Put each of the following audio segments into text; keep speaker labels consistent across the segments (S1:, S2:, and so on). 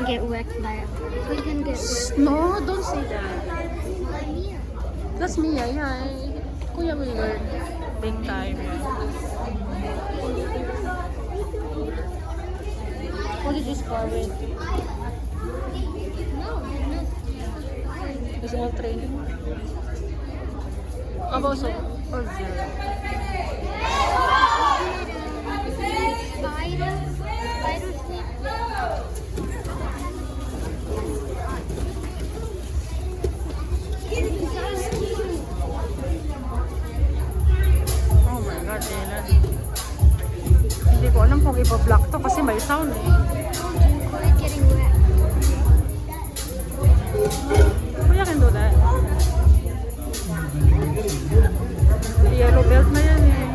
S1: get wet by it. We can get wet.
S2: No, don't say that. That's Mia, yeah. Kuya will learn. Big time. What did you score with? Is all training? About so or zero? Oh my God, Dylan. Hindi ko alam kung ipa-block to kasi may sound eh.
S1: We're getting wet.
S2: Kuya can do that. Yellow belt na yan eh.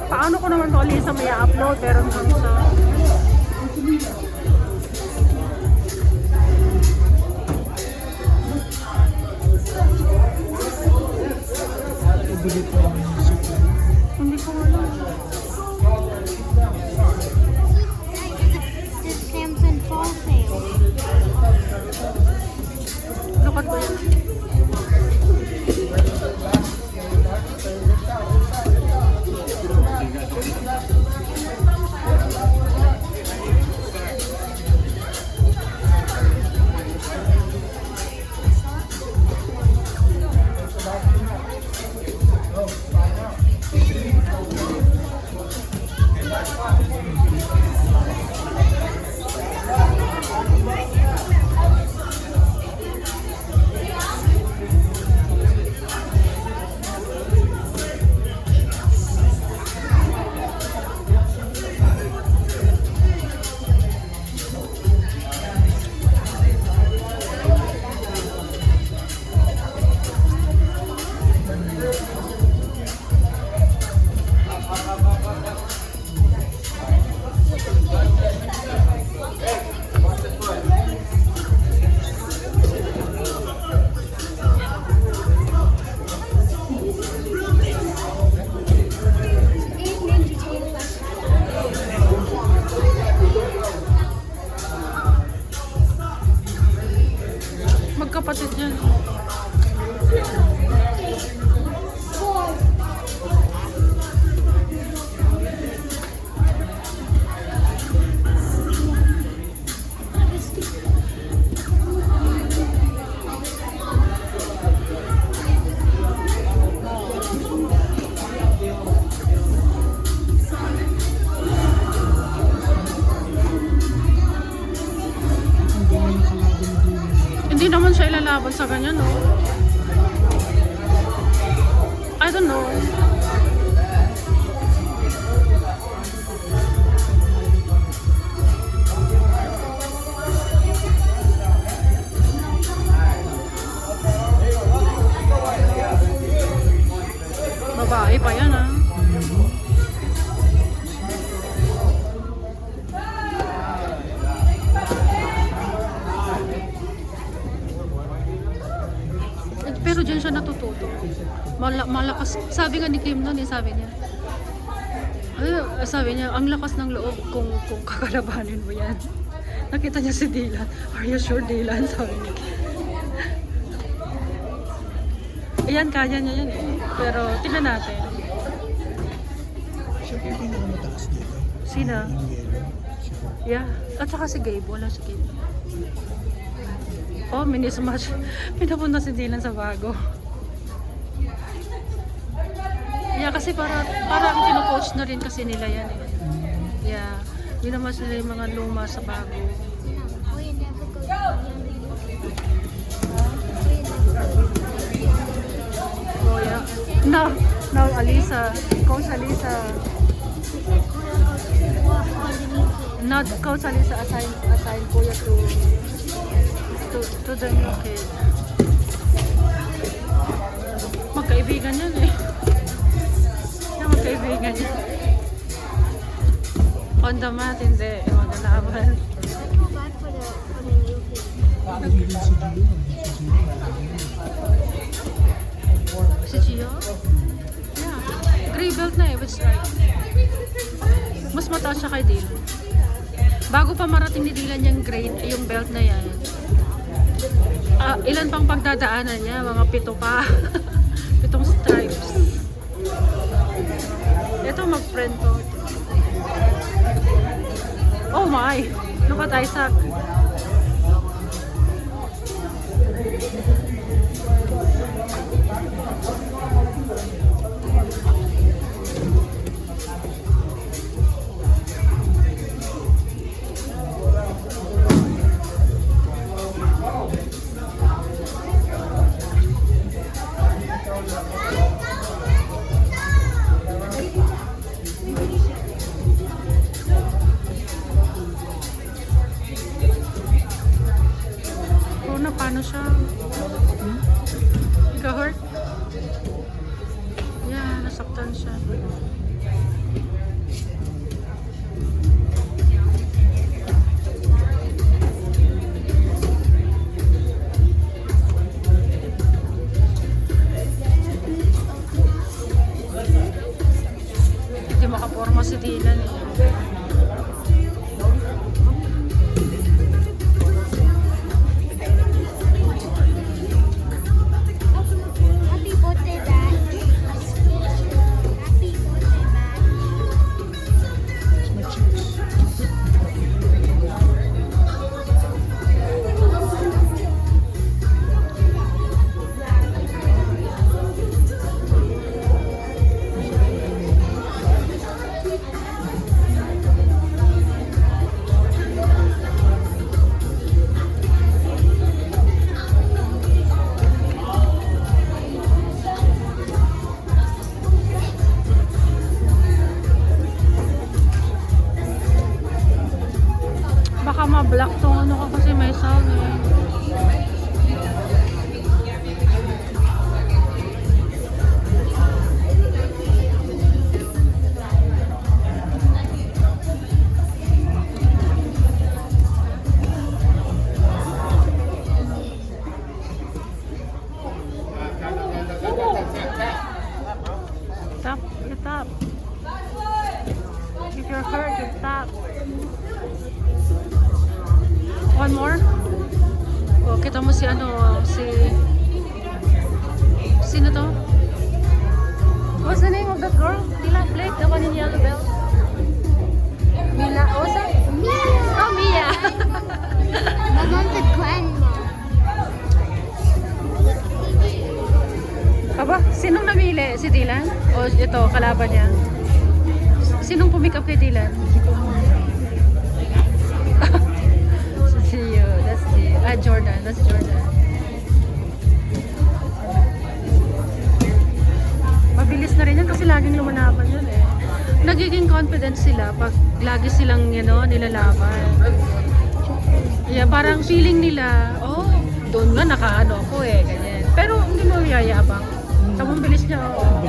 S2: Paano ko naman to Alisa may upload pero naman sa hindi ko alam.
S1: This Samson Fall sale.
S2: Lukat ko yan. Magkapatid yan. Hindi naman siya ilalaban sa ganyan, no? I don't know. Babae pa yan, ah. Pero dyan siya natututo. Malakas. Sabi nga ni Kim noon eh, sabi niya. Sabi niya, ang lakas ng loob kung kakalabanin mo yan. Nakita niya si Dylan. Are you sure, Dylan? Sabi ni Kim. Ayan, kaya niya yan eh. Pero tingnan natin.
S3: Siya po yung pinakamataas dito.
S2: Sino?
S3: Yung yellow.
S2: Yeah. At saka si Gabe. Wala si Gabe. Oh, mini-smash. Pinapunta si Dylan sa bago. Yeah, kasi parang tino-coach na rin kasi nila yan eh. Yeah. Yun naman sila yung mga luma sa bago.
S1: We never go.
S2: Oh, yeah. Now, Alisa. Coach Alisa. Not Coach Alisa assign Kuya to the new kid. Magkaibigan yan eh. Magkaibigan yan. On the mat, hindi. Maglalaban.
S1: I feel bad for the new kid.
S3: Hindi si Gio.
S2: Si Gio? Yeah. Gray belt na eh, with stripe. Mas mataas siya kay Dylan. Bago pa marating ni Dylan yung grade, yung belt na yan. Ilan pang pagdadaanan niya? Mga 7 pa. 7 stripes. Ito mag-friend ko. Oh my! Look at Isaac. Paano siya? Ika-hurt? Yeah, nasaktan siya. Hindi makaporma si Dylan eh.
S1: Happy birthday, Dad. Happy birthday, Dad.
S3: It's my cheeks.
S2: Baka ma-block tong ano ko kasi may sound eh. Stop, get up. If you're hurt, you stop. One more? Oh, kita mo si sino to? What's the name of that girl? Dylan Blake, the one in yellow belt. Mila, what's that?
S1: Mia.
S2: Oh, Mia.
S1: My mom's a grandma.
S2: Aba, sinong namili? Si Dylan? O ito, kalaban niya? Sinong pumick up kay Dylan? Jordan. That's Jordan. Mabilis na rin yan kasi laging lumanaban yun eh. Nagiging confident sila pag lagi silang nilalaban. Yeah, parang feeling nila, oh, doon nga nakaano ako eh, ganyan. Pero hindi mo yayabang. Tamang bilis niya, oh.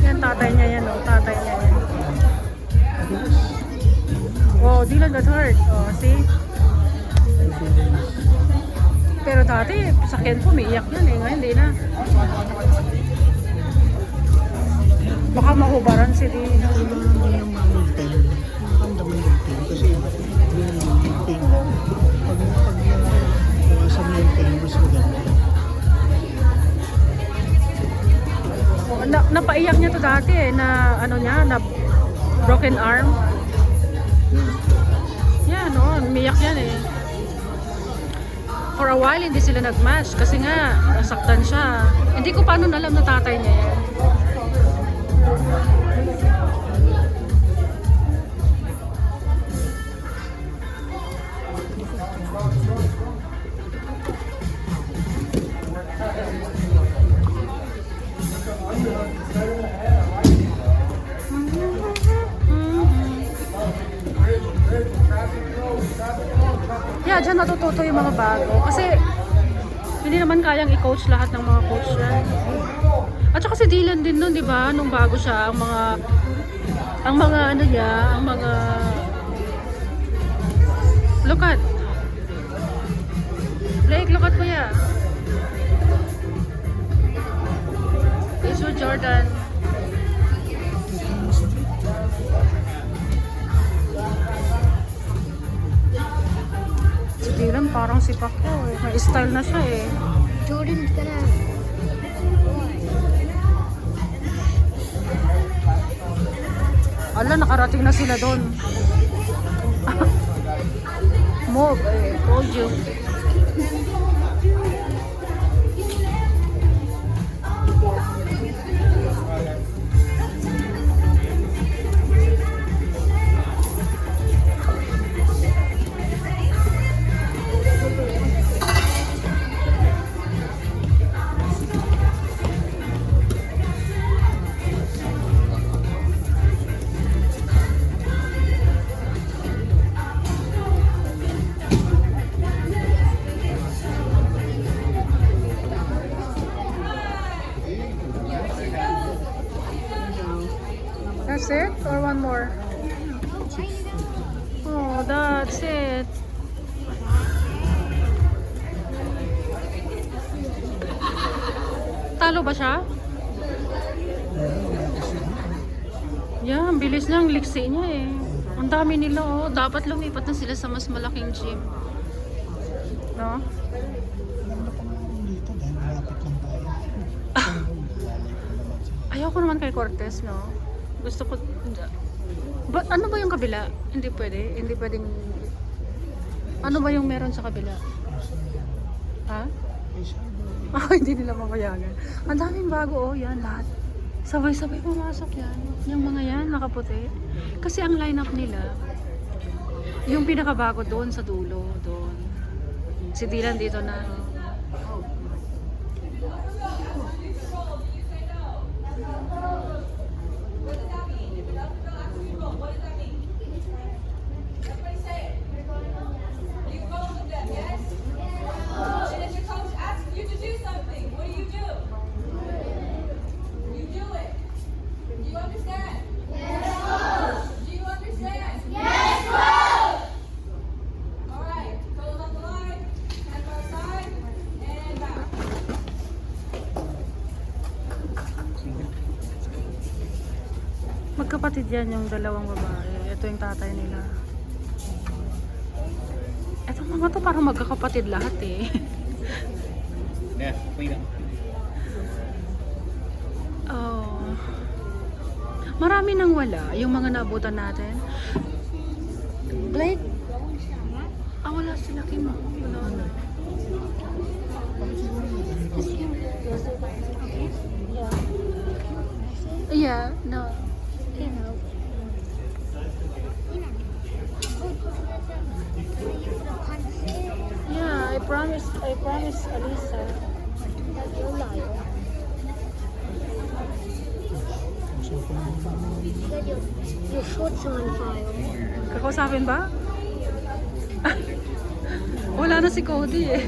S2: Yan, tatay niya yan, oh. Tatay niya yan. Oh, Dylan got hurt. Oh, see? Pero dati, sakyan ko, umiiyak yan eh. Ngayon, hindi na. Baka mahubaran si Dylan.
S3: Hindi yung mountain. Ang dami ng pain kasi yung pain. Pag nawasan mo yung pain, mas maganda.
S2: Napaiyak niya to dati eh, na na broken arm. Yan, no, umiyak yan eh. For a while, hindi sila nag-match kasi nga, nasaktan siya. Hindi ko paano alam na tatay niya yan. Yeah, dyan natututo yung mga bago. Kasi, hindi naman kayang i-coach lahat ng mga coach yan. At saka si Dylan din nun, di ba? Nung bago siya, ang mga ano niya, ang mga... Look at. Blake, look at kuya. It's your Jordan. si Pacquiao eh. May style na siya eh.
S1: Jordan's gonna.
S2: Ala, nakarating na sila doon. Move, eh. Told you. That's it? Or one more? Oh, that's it. Talo ba siya? Yeah, ang bilis niya, ang liksi niya eh. Ang dami nila oh. Dapat lumipat na sila sa mas malaking gym. No?
S3: Maganda pa nga dito dahil malapit lang tayo.
S2: Ayaw ko naman kay Cortez, no? Gusto ko... ano ba yung kabila? Hindi pwede. Hindi pwedeng... Ano ba yung meron sa kabila? Ha? Hindi nila makayagan. Ang daming bago, oh. Yan, lahat. Sabay-sabay pumasok yan. Yung mga yan, nakaputi. Kasi ang lineup nila, yung pinakabago doon sa dulo, doon. Si Dylan dito na. Magkapatid yan yung dalawang babae. Ito yung tatay nila. Ito mga to parang magkakapatid lahat eh.
S4: Yeah, clean up.
S2: Oh. Marami nang wala. Yung mga naabutan natin. Blake? Ah, wala sila Kim. Wala na. Yeah, no. Yeah, I promise Alisa.
S1: Your shorts are on fire.
S2: Kakausapin ba? Wala na si Cody eh.